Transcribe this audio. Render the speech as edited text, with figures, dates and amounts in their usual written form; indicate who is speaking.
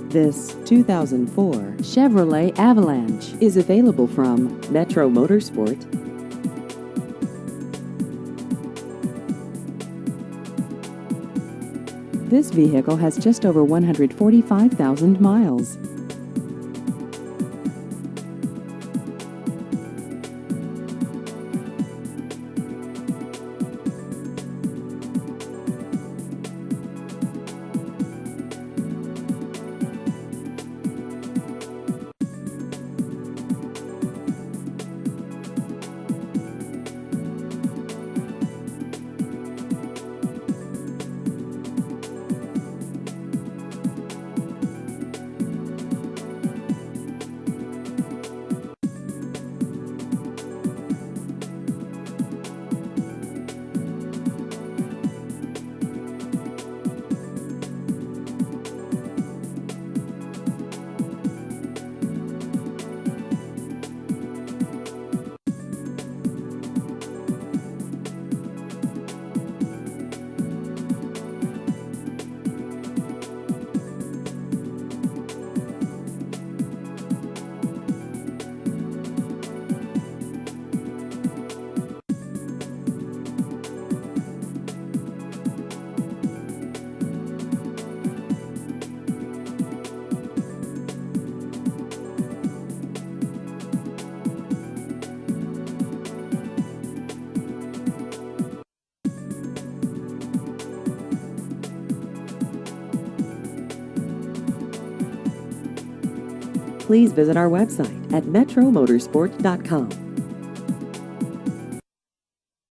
Speaker 1: This 2004 Chevrolet Avalanche is available from Metro Motorsport. This vehicle has just over 145,000 miles. Please visit our website at metromotorsport.com.